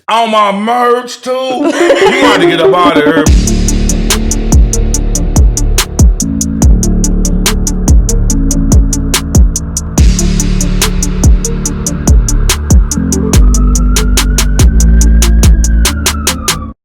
On my merch too. You got to get up out of here.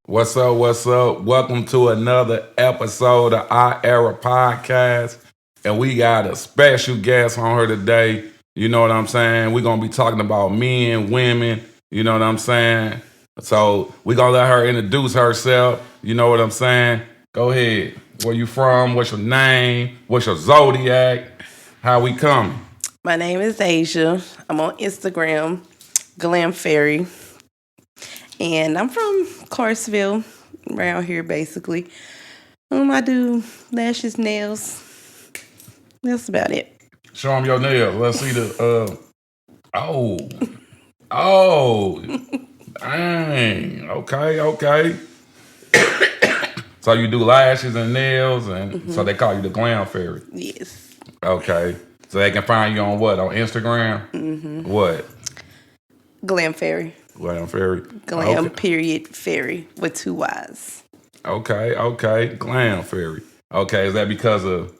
What's up? What's up? Welcome to another episode of Our Era Podcast. And we got a special guest on here today. You know what I'm saying? We're going to be talking about men, women. You know what I'm saying? So we're going to let her introduce herself. You know what I'm saying? Go ahead. Where you from? What's your name? What's your zodiac? How we coming? My name is Asia. I'm on Instagram, Glam Fairy. And I'm from Clarksville, around here basically. I do lashes, nails. That's about it. Show them your nails. Let's see the, oh, dang. Okay. So you do lashes and nails, and so they call you the Glam Fairy. Yes. Okay. So they can find you on what? On Instagram? What? Glam Fairy. Glam Fairy. Glam period Fairy with 2 Y's. Okay. Glam Fairy. Okay, is that because of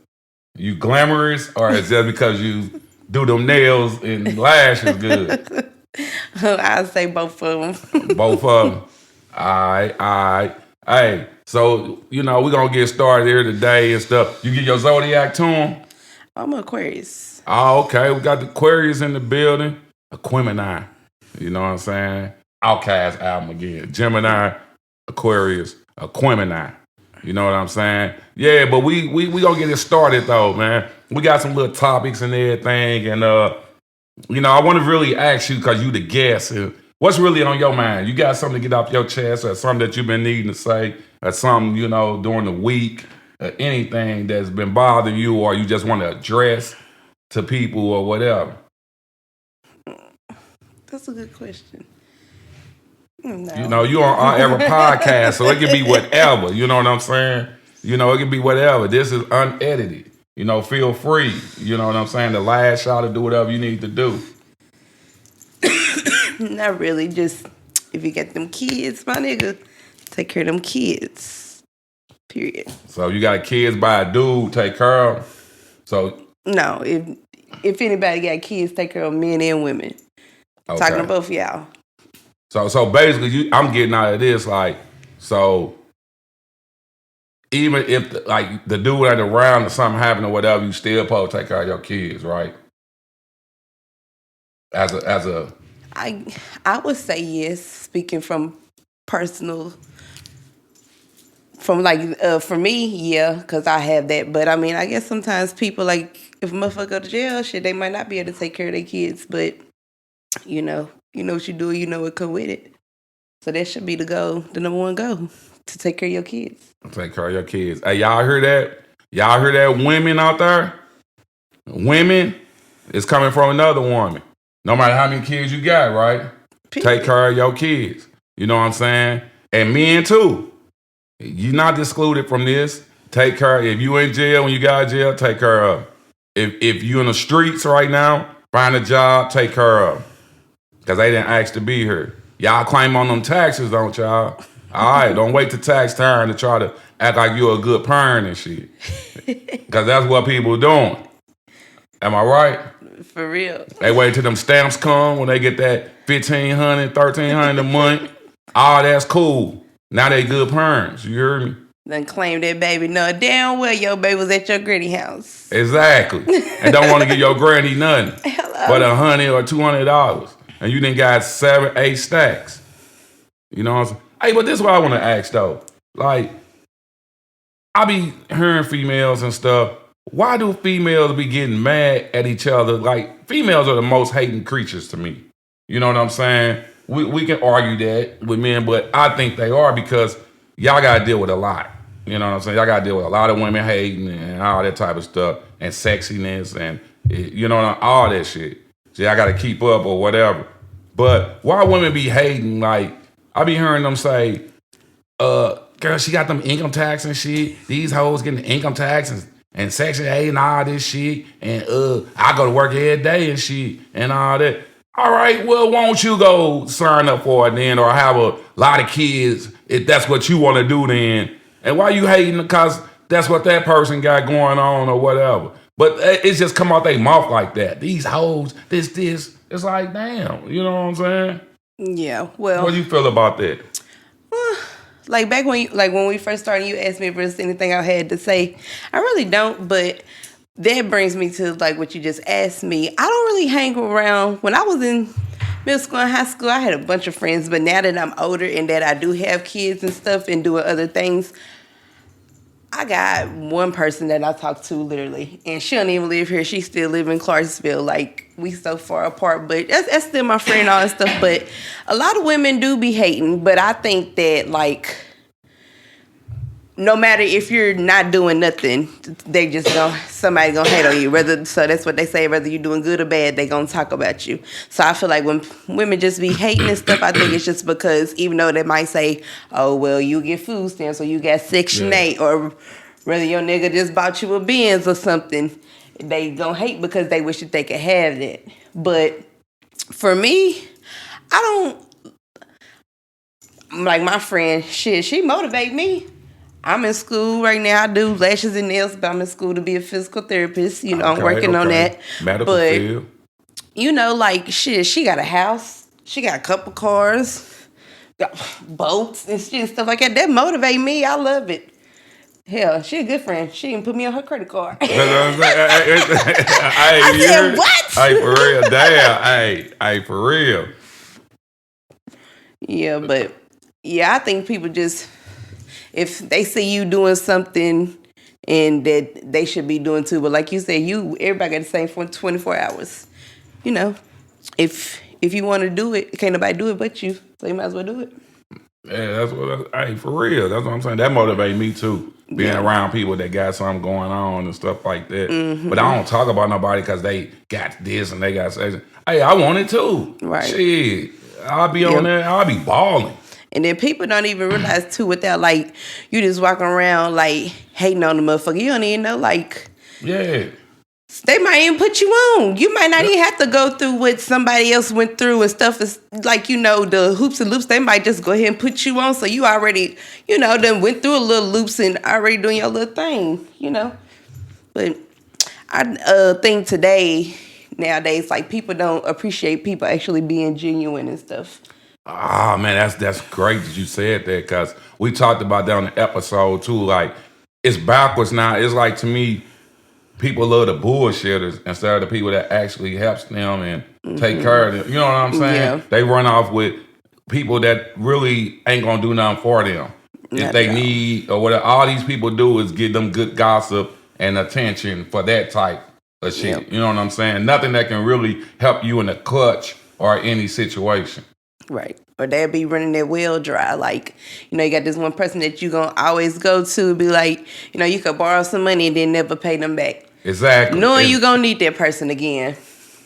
you glamorous, or is that because you do them nails and lashes good? I'll say both of them. Both of them. All right. Hey, so, we're going to get started here today and stuff. You get your zodiac to them? I'm Aquarius. Oh, okay. We got the Aquarius in the building. Aquemini. You know what I'm saying? Outkast album again. Gemini, Aquarius, Aquemini. You know what I'm saying? Yeah, but we gonna get it started though, man. We got some little topics and everything, and I want to really ask you because you the guest. What's really on your mind? You got something to get off your chest, or something that you've been needing to say, or something during the week, or anything that's been bothering you, or you just want to address to people or whatever. That's a good question. No. You on Our Era Podcast, so it can be whatever. You know what I'm saying? It can be whatever. This is unedited. Feel free. You know what I'm saying? The last shot to do whatever you need to do. Not really. Just if you get them kids, my nigga, take care of them kids. Period. So you got kids by a dude, take care of them. So no, if anybody got kids, take care of men and women. Okay. Talking to both of y'all. So basically, I'm getting out of this so even if the dude ain't around or something happened or whatever, you still supposed to take care of your kids, right? As a I would say yes, speaking from personal, for me, yeah, because I have that. But I mean, I guess sometimes people if a motherfucker go to jail, shit, they might not be able to take care of their kids, but you know what you do, what come with it. So that should be the number one goal, to take care of your kids. Take care of your kids. Hey, y'all hear that? Y'all hear that, women out there? Women is coming from another woman. No matter how many kids you got, right? Take care of your kids. You know what I'm saying? And men too. You're not excluded from this. Take care. If you in jail, when you got jail, take care of. If you in the streets right now, find a job, take care of. Because they didn't ask to be here. Y'all claim on them taxes, don't y'all? All right, don't wait till tax time to try to act like you're a good parent and shit. Because that's what people doing. Am I right? For real. They wait till them stamps come when they get that $1,500, $1,300 a month. Oh, that's cool. Now they good parents. You hear me? Then claim that baby. No, damn well your baby was at your granny house. Exactly. And don't want to give your granny nothing. Hello. But $100 or $200. And you done got 7, 8 stacks. You know what I'm saying? Hey, but this is what I want to ask though. I be hearing females and stuff. Why do females be getting mad at each other? Females are the most hating creatures to me. You know what I'm saying? We can argue that with men, but I think they are because y'all got to deal with a lot. You know what I'm saying? Y'all got to deal with a lot of women hating and all that type of stuff and sexiness and, all that shit. So y'all got to keep up or whatever. But why women be hating? I be hearing them say, girl, she got them income tax and shit. These hoes getting the income tax and Section 8 and all this shit. And I go to work every day and shit and all that. All right, well, won't you go sign up for it then, or have a lot of kids if that's what you want to do then? And why you hating? Because that's what that person got going on or whatever. But it's just come out their mouth like that. These hoes, this. It's like, damn, you know what I'm saying? Yeah, well, What do you feel about that? like back when when we first started, you asked me if there's anything I had to say. I really don't, but that brings me to like what you just asked me. I don't really hang around. When I was in middle school and high school, I had a bunch of friends, but now that I'm older and that I do have kids and stuff and doing other things, I got one person that I talk to literally, and she don't even live here. She still live in Clarksville. Like, we so far apart, but that's still my friend and all that stuff. But a lot of women do be hating, but I think that, like, no matter if you're not doing nothing, they just somebody gonna hate on you. So that's what they say, whether you're doing good or bad, they gonna talk about you. So I feel like when women just be hating and stuff, I think it's just because even though they might say, oh, well, you get food stamps or you got Section 8 or whether your nigga just bought you a Benz or something, they gonna hate because they wish that they could have that. But for me, I don't, like my friend, she motivate me. I'm in school right now. I do lashes and nails, but I'm in school to be a physical therapist. You know, I'm working on that. Medical field. You know, like, she got a house. She got a couple cars, got boats and shit and stuff like that. That motivate me. I love it. Hell, she a good friend. She can put me on her credit card. I said, what? Hey, for real. Damn. Hey, for real. Yeah, but, yeah, I think people just... if they see you doing something and that they should be doing too, but like you said, everybody got the same for 24 hours. You know, if you want to do it, can't nobody do it but you, so you might as well do it. Yeah, that's what. Hey, for real, that's what I'm saying. That motivates me too. Being around people that got something going on and stuff like that. Mm-hmm. But I don't talk about nobody because they got this and they got section. Hey, I want it too. Right. Shit, I'll be on there. I'll be balling. And then people don't even realize too, without like you just walking around like hating on the motherfucker. You don't even know, like, yeah, they might even put you on. You might not even have to go through what somebody else went through and stuff. Is like, you know, the hoops and loops. They might just go ahead and put you on, so you already, you know, done went through a little loops and already doing your little thing. You know, but I think nowadays, like, people don't appreciate people actually being genuine and stuff. Ah, man, that's great that you said that, because we talked about that on the episode too. Like, it's backwards now. It's like, to me, people love the bullshitters instead of the people that actually helps them and take care of them. You know what I'm saying? Yeah. They run off with people that really ain't gonna do nothing for them. If they need or whatever. All these people do is give them good gossip and attention for that type of shit. Yep. You know what I'm saying? Nothing that can really help you in a clutch or any situation. Right. Or they'll be running their well dry. Like, you know, you got this one person that you going to always go to and be like, you know, you could borrow some money and then never pay them back. Exactly. Knowing you going to need that person again.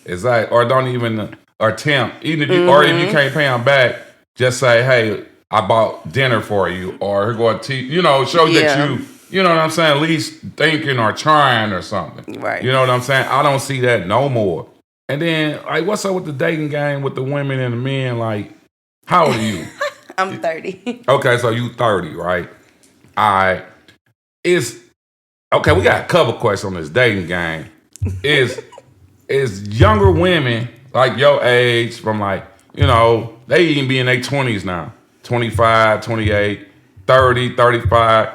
Exactly. Or don't even attempt. Even if you, or if you can't pay them back, just say, hey, I bought dinner for you. Or here go to, you know, show that you know what I'm saying, at least thinking or trying or something. Right. You know what I'm saying? I don't see that no more. And then, like, what's up with the dating game with the women and the men? Like, how old are you? I'm 30. Okay, so you 30, right? Okay, we got a couple questions on this dating game. Is younger women, like your age, from like, you know, they even be in their 20s now, 25, 28, 30, 35.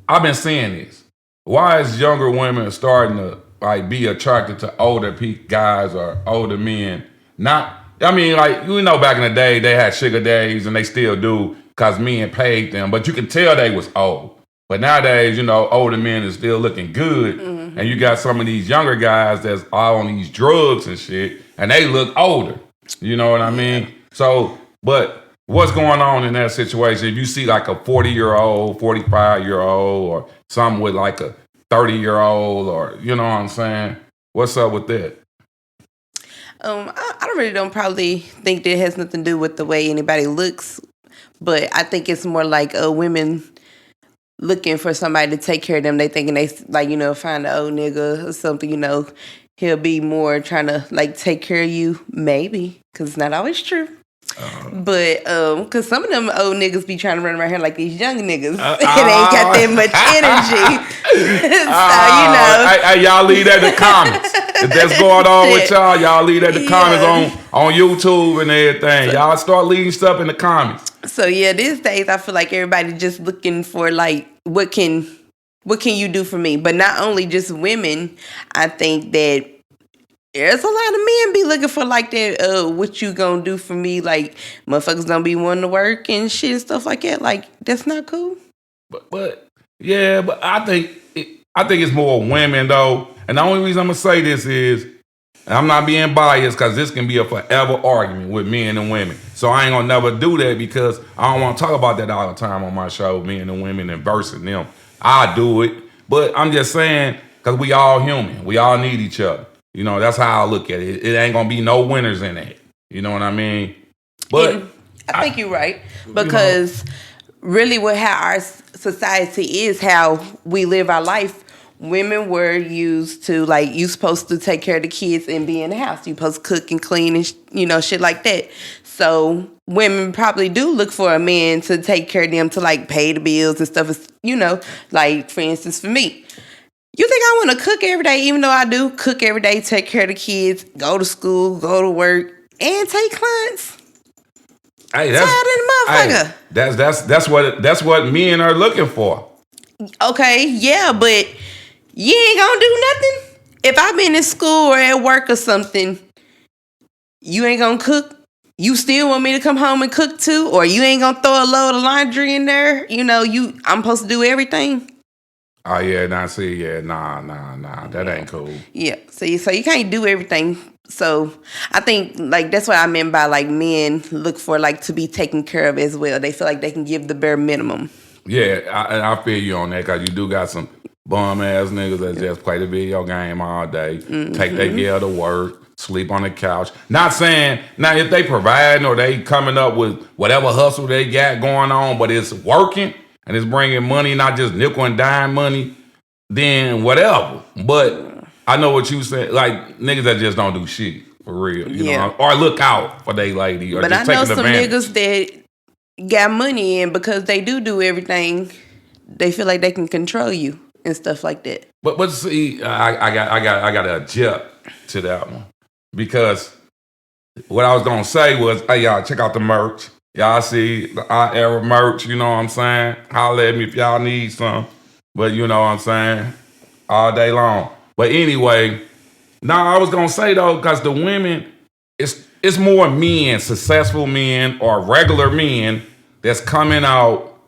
I've been seeing this. Why is younger women starting to like be attracted to older guys or older men? Not, I mean, like, you know, back in the day, they had sugar daddies, and they still do, because men paid them. But you could tell they was old. But nowadays, you know, older men is still looking good. Mm-hmm. And you got some of these younger guys that's all on these drugs and shit, and they look older. You know what I mean? So, but what's going on in that situation? If you see like a 40-year-old, 45-year-old, or something with like a 30-year-old, or, you know what I'm saying? What's up with that? I don't probably think that it has nothing to do with the way anybody looks, but I think it's more like women looking for somebody to take care of them. They thinking they, like, you know, find an old nigga or something, you know, he'll be more trying to like take care of you, maybe, because it's not always true. But because some of them old niggas be trying to run around here like these young niggas, and they ain't got that much energy. Hey, y'all leave that in the comments. If that's going on with y'all leave that in the comments on YouTube and everything. Y'all start leaving stuff in the comments. So yeah, these days I feel like everybody just looking for like what can you do for me? But not only just women, I think that there's a lot of men be looking for like that, what you gonna do for me? Like motherfuckers don't be wanting to work and shit and stuff like that. Like that's not cool. But I think it's more women though. And the only reason I'm gonna say this is, and I'm not being biased because this can be a forever argument with men and women. So I ain't gonna never do that because I don't want to talk about that all the time on my show, men and women and versing them. I do it, but I'm just saying because we all human. We all need each other. You know, that's how I look at it. It ain't gonna be no winners in that. You know what I mean? But I think you're right because really, what how our society is, how we live our life. Women were used to like you supposed to take care of the kids and be in the house. You supposed to cook and clean and shit like that. So women probably do look for a man to take care of them, to like pay the bills and stuff. Like for instance, for me. You think I want to cook every day, even though I do cook every day, take care of the kids, go to school, go to work, and take clients? Hey, motherfucker. That's what men are looking for. Okay, yeah, but you ain't gonna do nothing? If I've been in school or at work or something, you ain't gonna cook? You still want me to come home and cook too? Or you ain't gonna throw a load of laundry in there? I'm supposed to do everything? Oh yeah, nah, that ain't cool. Yeah, so you can't do everything. So I think like that's what I meant by like men look for like to be taken care of as well. They feel like they can give the bare minimum. Yeah, I feel you on that because you do got some bum ass niggas that just play the video game all day, take their girl to work, sleep on the couch. Not saying now if they providing or they coming up with whatever hustle they got going on, but it's working. And it's bringing money, not just nickel and dime money, then whatever. But I know what you said, like niggas that just don't do shit for real, you know, or look out for they lady, or but just I know taking some advantage. Niggas that got money and because they do everything, they feel like they can control you and stuff like that. But see, I got to object to that one because what I was gonna say was, hey y'all, check out the merch. Y'all see the I Era merch, you know what I'm saying? Holler at me if y'all need some. But you know what I'm saying? All day long. But anyway, I was going to say though, because the women, it's more men, successful men or regular men that's coming out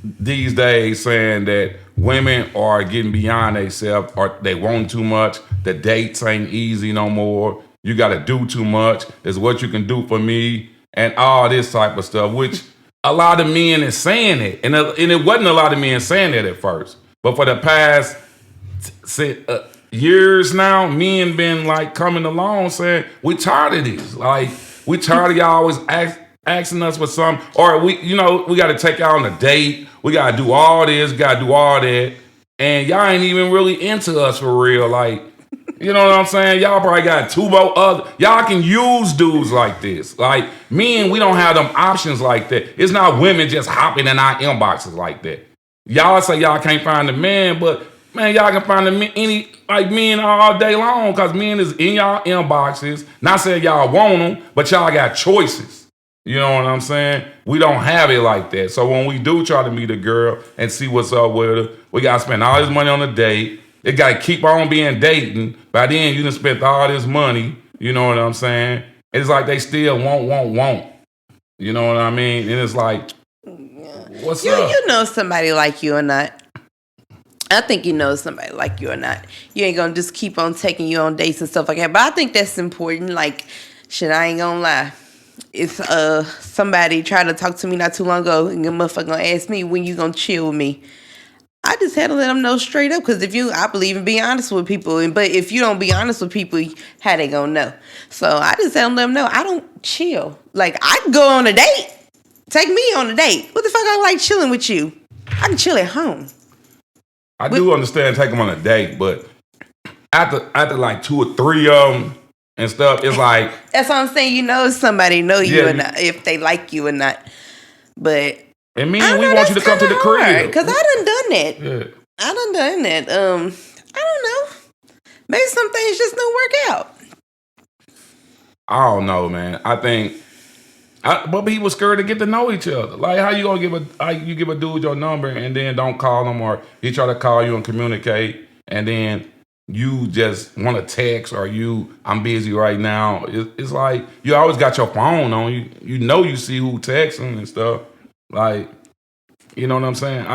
these days saying that women are getting beyond themselves or they want too much. The dates ain't easy no more. You got to do too much. It's what you can do for me. And all this type of stuff, which a lot of men is saying it. And it wasn't a lot of men saying that at first. But for the past years now, men been like coming along saying, we tired of this. Like, we tired of y'all always asking us for something. Or we got to take y'all on a date. We got to do all this, got to do all that. And y'all ain't even really into us for real. Like, you know what I'm saying? Y'all probably got two more other. Y'all can use dudes like this. Like men, we don't have them options like that. It's not women just hopping in our inboxes like that. Y'all say y'all can't find a man, but man, y'all can find men all day long because men is in y'all inboxes. Not saying y'all want them, but y'all got choices. You know what I'm saying? We don't have it like that. So when we do try to meet a girl and see what's up with her, we got to spend all this money on a date. It got to keep on being dating. By then, you done spent all this money. You know what I'm saying? It's like they still want. You know what I mean? And it's like, what's up? You know somebody like you or not. I think you know somebody like you or not. You ain't going to just keep on taking you on dates and stuff like that. But I think that's important. Like, shit, I ain't going to lie. If somebody tried to talk to me not too long ago and a motherfucker going to ask me when you going to chill with me, I just had to let them know straight up because I believe in being honest with people. But if you don't be honest with people, how they gonna know? So I just let them know I don't chill. Like I can go on a date. Take me on a date. What the fuck I like chilling with you? I can chill at home. I do understand take them on a date, but after like 2 or 3 of them and stuff, it's like That's what I'm saying. You know if somebody know you Yeah, or not, if they like you or not. But and I man, don't we know, want you to that's come to the kinda hard, crib. because I done that. Yeah. I done that. I don't know. Maybe some things just don't work out. I don't know, man. I think, but people scared to get to know each other. Like, how you gonna give a dude your number and then don't call him, or he try to call you and communicate, and then you just want to text, or I'm busy right now. It's like you always got your phone on you. You see who texting and stuff. Like, you know what I'm saying?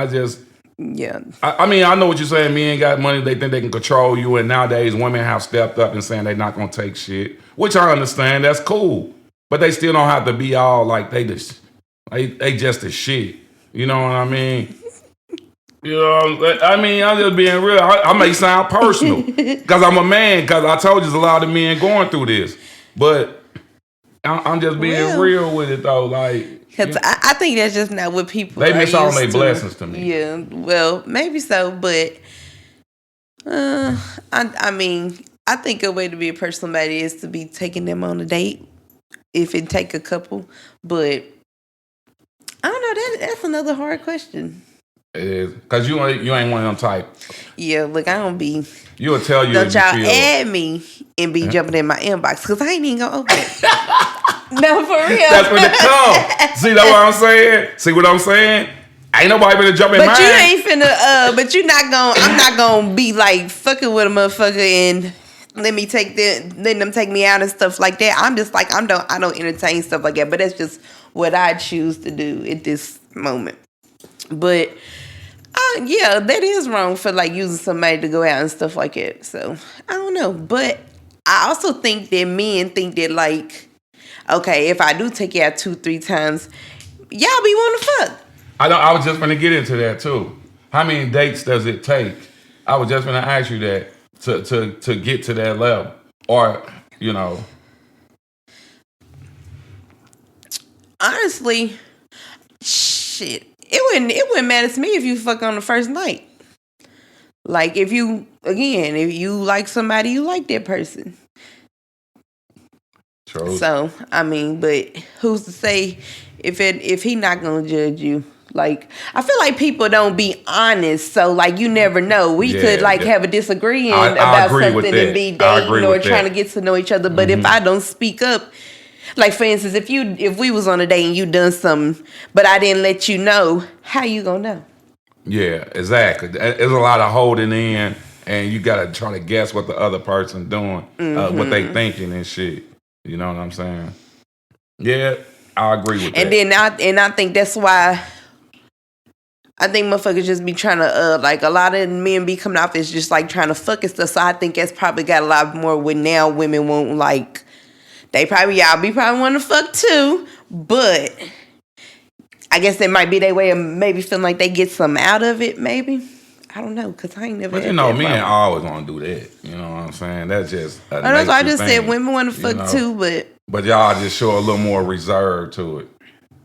Yeah. I mean, I know what you're saying. Men got money, they think they can control you, and nowadays women have stepped up and saying they're not gonna take shit, which I understand. That's cool, but they still don't have to be all like they just the shit. You know what I mean? You know, I mean, I'm just being real. I may sound personal because I'm a man. Because I told you, there's a lot of men going through this, but I'm just being real with it though. Like, Because I think that's just not what people they are miss all used their to. blessings to me. Yeah, well, maybe so, but I mean, I think a way to be a personal somebody is to be taking them on a date, if it take a couple. But I don't know. That's another hard question. It is because you ain't one of them type. Yeah, look, I don't be. You'll tell you. Don't if y'all you feel, add me and be jumping in my inbox because I ain't even gonna open it. No, for real. That's when it come. See, that's what I'm saying. See what I'm saying? Ain't nobody gonna jump in mine. But you ain't finna. But you not gonna. I'm not gonna be like fucking with a motherfucker and letting them take me out and stuff like that. I'm just like I don't entertain stuff like that. But that's just what I choose to do at this moment. But yeah, that is wrong for like using somebody to go out and stuff like that. So I don't know. But I also think that men think that like, okay, if I do take you out 2-3 times, y'all be wanting to fuck. I was just gonna get into that too. How many dates does it take? I was just gonna ask you that to get to that level, or you know. Honestly, shit, it wouldn't matter to me if you fuck on the first night. Like if you like somebody, you like that person. True. So I mean, but who's to say if he not gonna judge you? Like I feel like people don't be honest, so like you never know. We could have a disagreeing about something and be dating or trying to get to know each other. But if I don't speak up, like for instance, if we was on a date and you done something, but I didn't let you know, how you gonna know? Yeah, exactly. There's a lot of holding in, and you gotta try to guess what the other person doing, what they thinking and shit. You know what I'm saying? Yeah, I agree with that. And I think that's why I think motherfuckers just be trying to like a lot of men be coming off as just like trying to fuck and stuff. So I think that's probably got a lot more with now women won't like. Y'all probably want to fuck too, but I guess that might be their way of maybe feeling like they get something out of it. Maybe I don't know because I ain't never. But you know, men always gonna do that. You know what I'm saying? That's just. That's why I just said women want to fuck too, but y'all just show a little more reserve to it.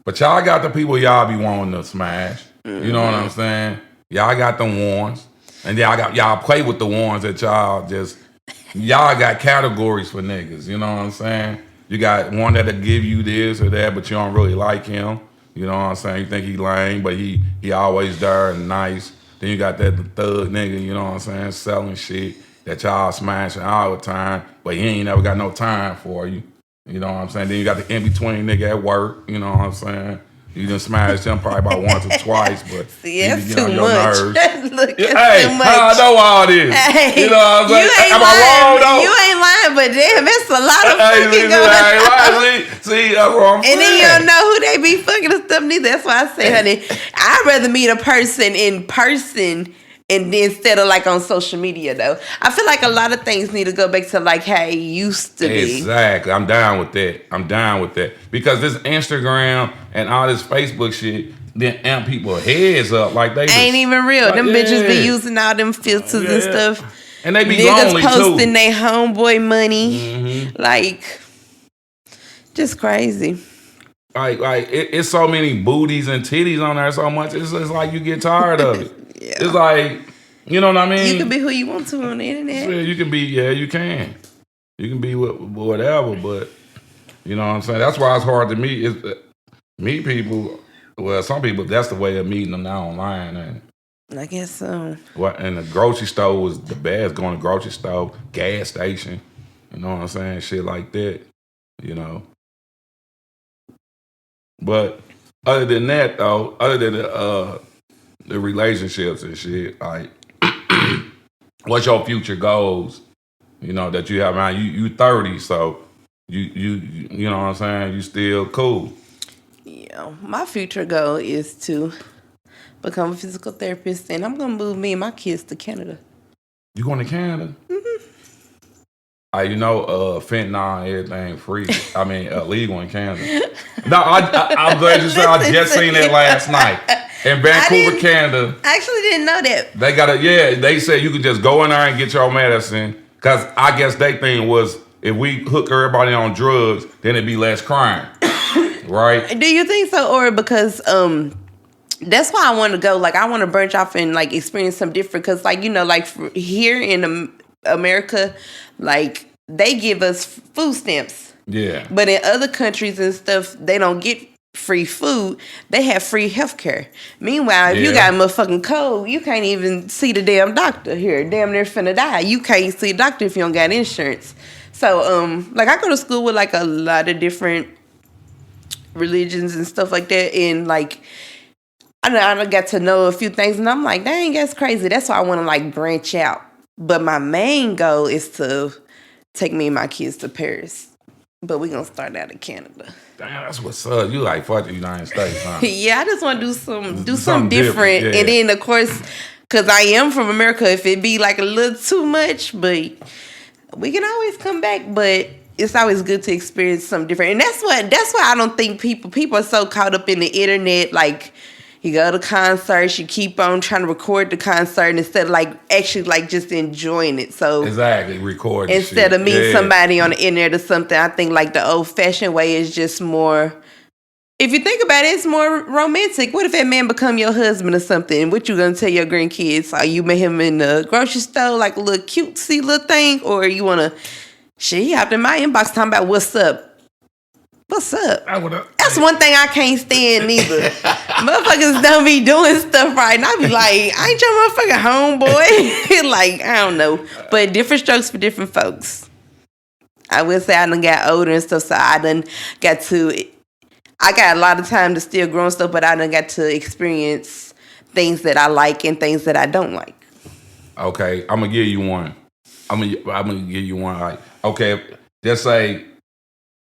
But y'all got the people y'all be wanting to smash. You know what I'm saying? Y'all got the ones, and y'all play with the ones that y'all got categories for niggas. You know what I'm saying? You got one that'll give you this or that, but you don't really like him. You know what I'm saying? You think he lame, but he always there and nice. Then you got that thug nigga, you know what I'm saying, selling shit that y'all smashing all the time, but he ain't never got no time for you. You know what I'm saying? Then you got the in-between nigga at work, you know what I'm saying? You done smashed him probably about once or twice, but see, that's too much. Look, hey, too much. I know all this. Hey, you know what I'm saying? You ain't Am lying. I wrong though? You ain't lying, but damn, it's a lot of fucking going on. See, that's what I'm saying. And then you don't know who they be fucking and stuff neither. That's why I say, honey, I'd rather meet a person in person and instead of like on social media though. I feel like a lot of things need to go back to like how it used to be. Exactly. I'm down with that. Because this Instagram and all this Facebook shit then amp people's heads up like they ain't even real. Like, them bitches be using all them filters and stuff. And they be niggas lonely posting too. They homeboy money. Like just crazy. Like it's so many booties and titties on there so much. It's like you get tired of it. Yeah. It's like You know what I mean? You can be who you want to on the internet. Yeah, you can be. Yeah, you can. You can be whatever, but you know what I'm saying. That's why it's hard to meet people. Well, some people that's the way of meeting them now online, and I guess so. what? And the grocery store was the best. Going to the grocery store, gas station. You know what I'm saying? Shit like that. You know. But other than that, though, other than the relationships and shit, like, what's your future goals? You know that you have. Man, you 30, so you know what I'm saying. You still cool. Yeah, my future goal is to become a physical therapist, and I'm gonna move me and my kids to Canada. You going to Canada? You know, fentanyl and everything free. I mean, illegal in Canada. No, I'm glad you said. I just seen that last night in Vancouver, Canada. I actually didn't know that. They got they said you could just go in there and get your medicine. Cause I guess they thing was if we hook everybody on drugs, then it'd be less crime, right? Do you think so, or because that's why I want to go. Like, I want to branch off and like experience some different. Cause like like here in America, like they give us food stamps. Yeah. But in other countries and stuff, they don't get free food. They have free healthcare. Meanwhile, if you got a motherfucking cold, you can't even see the damn doctor here. Damn near finna die. You can't see a doctor if you don't got insurance. So, like I go to school with like a lot of different religions and stuff like that, and like I got to know a few things, and I'm like, dang, that's crazy. That's why I want to like branch out. But my main goal is to take me and my kids to Paris. But we're going to start out in Canada. Damn, that's what's up. You like fuck the United States, huh? Yeah, I just want to do something different. Yeah. And then, of course, because I am from America, if it be like a little too much, but we can always come back. But it's always good to experience something different. And that's why I don't think people are so caught up in the internet, like, you go to concerts, you keep on trying to record the concert instead of like actually like just enjoying it. So exactly, recording instead of meeting somebody on the internet or something. I think like the old fashioned way is just more. If you think about it, it's more romantic. What if that man become your husband or something? What you gonna tell your grandkids? Are you met him in the grocery store like a little cutesy little thing, or you wanna? Shit, he hopped in my inbox talking about what's up. What's up? That's one thing I can't stand neither. Motherfuckers don't be doing stuff right. And I be like, I ain't your motherfucking homeboy. Like, I don't know. But different strokes for different folks. I will say I done got older and stuff, so I got a lot of time to still grow and stuff, but I done got to experience things that I like and things that I don't like. Okay, I'm gonna give you one. I'm gonna give you one. Like, okay, just say,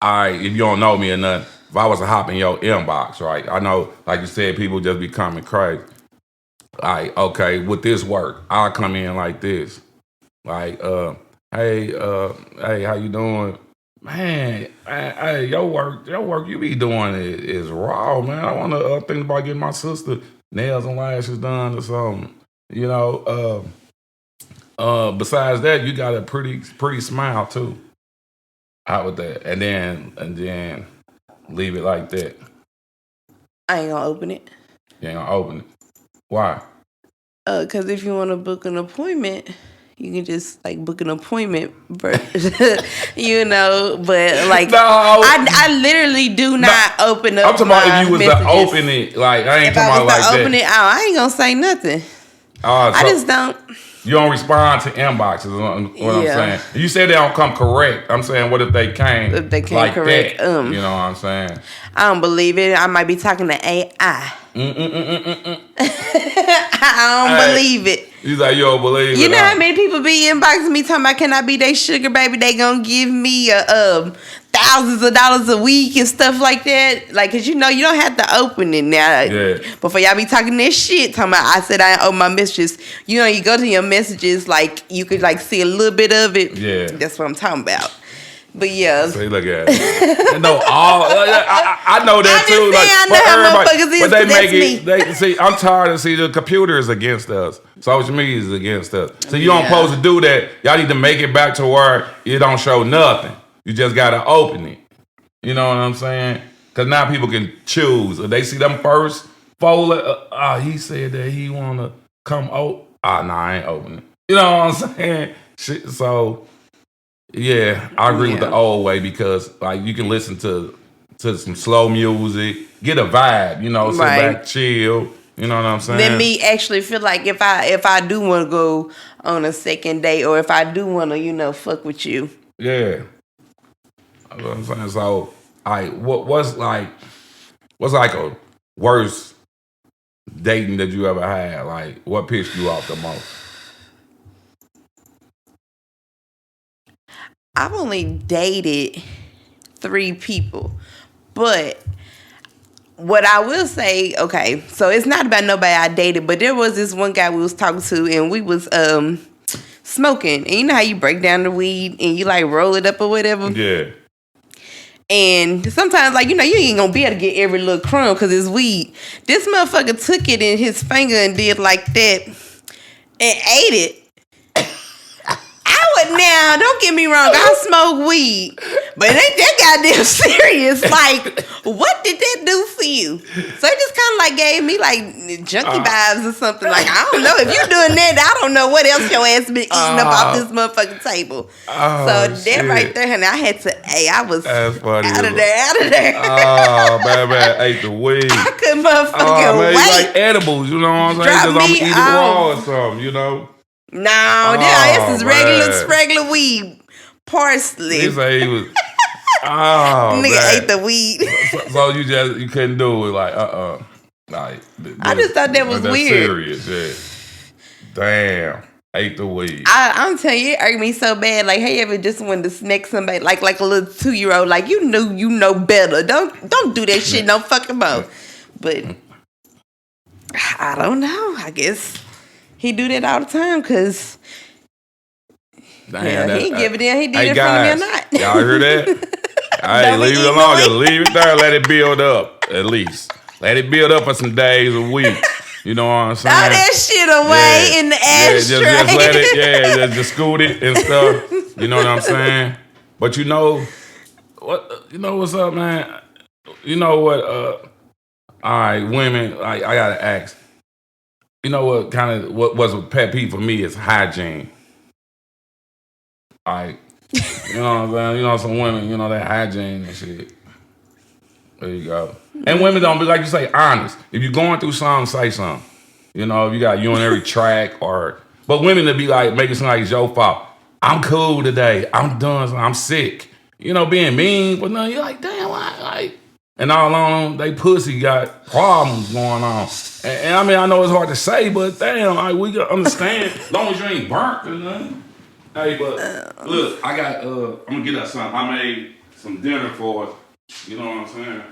all right, if you don't know me or nothing, if I was to hop in your inbox, right? I know, like you said, people just be coming crazy. All right, okay, with this work, I'll come in like this. Like, hey, how you doing? Man, hey, your work you be doing is raw, man. I want to think about getting my sister nails and lashes done or something. You know, besides that, you got a pretty smile too. Out with that, and then leave it like that. I ain't gonna open it. You ain't gonna open it. Why? Cause if you want to book an appointment, you can just like book an appointment, you know. But like, no, I literally do not open up. I'm talking about if you was to open it, like I ain't talking about like that. Open it out, I ain't gonna say nothing. I just don't. You don't respond to inboxes, is what I'm saying. You said they don't come correct. I'm saying, what if they came if they came like correct? That? You know what I'm saying? I don't believe it. I might be talking to AI. I don't believe it. You like, you don't believe it? You know how many people be inboxing me talking about, can I be their sugar baby? They gonna give me thousands of dollars a week and stuff like that. Like, cause you know you don't have to open it now. Yeah. Before y'all be talking that shit, talking about I said I open my messages. You know, you go to your messages, like you could like see a little bit of it. Yeah. That's what I'm talking about. But yeah. See, look at it. No, I know that too. Like, I know how motherfuckers is, but they make me. They see. I'm tired of see the computer is against us. Social media is against us. So you don't supposed to do that. Y'all need to make it back to where you don't show nothing. You just gotta open it. You know what I'm saying? Because now people can choose. If they see them first folder, he said that he wanna come out. I ain't opening. You know what I'm saying? Shit, so yeah, I agree with the old way because like you can listen to some slow music, get a vibe, you know, sit back, chill. You know what I'm saying? Then me actually feel like if I do want to go on a second date or if I do want to, you know, fuck with you. Yeah. That's what I'm saying. So, what's like a worst dating that you ever had? Like, what pissed you off the most? I've only dated 3 people, but what I will say, okay, so it's not about nobody I dated, but there was this one guy we was talking to, and we was smoking. And you know how you break down the weed and you like roll it up or whatever? Yeah. And sometimes, like, you know, you ain't gonna be able to get every little crumb because it's weed. This motherfucker took it in his finger and did like that and ate it. Now, don't get me wrong, I smoke weed, but it ain't that goddamn serious. Like, what did that do for you? So it just kind of like gave me like junkie vibes or something. Like, I don't know if you doing that. I don't know what else your ass been eating up off this motherfucking table. So that right there, honey, I had to. Hey, I was out of there. Oh, man, ate the weed. I couldn't motherfucking wait. Like edibles, you know what I'm saying? Because I'm gonna eat it raw or something, you know. No, this is regular weed. Parsley. He say he was. Nigga ate the weed. So you couldn't do it like like. I just thought that was weird. Serious, yeah. Damn, ate the weed. I'm telling you, it irked me so bad. Like, hey, ever just wanted to snack somebody like a little 2-year-old? Like, you know better. Don't do that shit no fucking more. But I don't know. I guess he do that all the time because he ain't give a damn. He did it for me or not. Y'all hear that? Hey, leave it alone. Just leave it there. Let it build up at least. Let it build up for some days or weeks. You know what I'm saying? Throw that shit away in the ashtray. Just let it. Just scoot it and stuff. You know what I'm saying? But you know what? You know what's up, man? You know what? All right, women. Like, I gotta ask. You know what was a pet peeve for me is hygiene. Like, you know what I'm saying? You know, some women, you know, that hygiene and shit. There you go. And women don't be, like you say, honest. If you're going through something, say something. You know, if you got urinary tract but women to be like, making something like it's your fault. I'm cool today. I'm done. I'm sick. You know, being mean, but no, you're like, damn, like. And all along, they pussy got problems going on. And I mean, I know it's hard to say, but damn, like, we can understand. As long as you ain't burnt or nothing. Hey, but look, I got, I'm gonna get us something. I made some dinner for us. You know what I'm saying?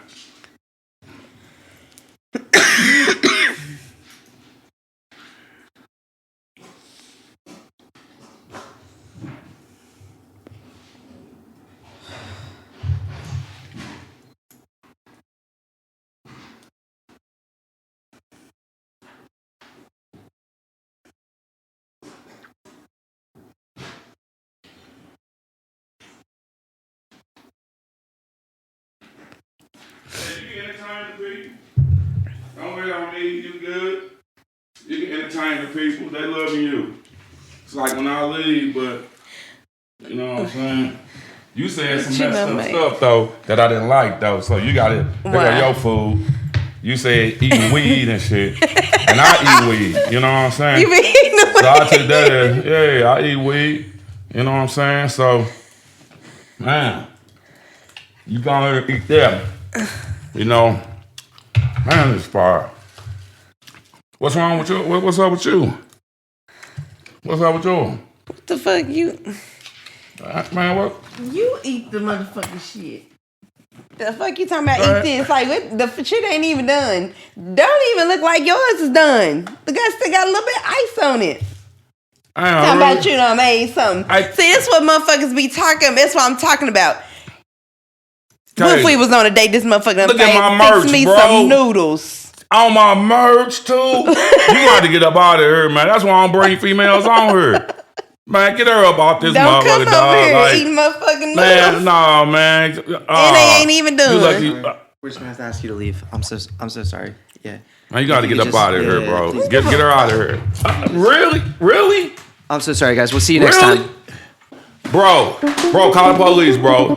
Don't wait on me, you good. You can entertain the people, they loving you. It's like when I leave, but you know what I'm saying? You said some messed up stuff though that I didn't like though, so you got it. They got your food. You said eating weed and shit, and I eat weed. You know what I'm saying? You been eating the weed? So I took that as, yeah, I eat weed. You know what I'm saying? So, man, you gonna eat that? You know, man, it's fire. What's wrong with you? What's up with you? What's up with you? What the fuck you? Man, what? You eat the motherfucking shit. The fuck you talking about eat this? Like, what, the shit ain't even done. Don't even look like yours is done. The guy still got a little bit of ice on it. Talking about you done made something. See, that's what motherfuckers be talking. That's what I'm talking about. What if we was on a date, this motherfucker look at my merch, fix me bro. some noodles. On my merch, too? You got to get up out of here, man. That's why I don't bring females on here. Man, get her up off this motherfucker, dog. Don't come over here eating motherfucking noodles. Man, no, man. And they ain't even done. We're just gonna have to ask you to leave. I'm so sorry. Yeah. Man, you got to get up out of here, bro. please. Get her out of here. Really? I'm so sorry, guys. We'll see you next Really? time. Bro, call the police, bro.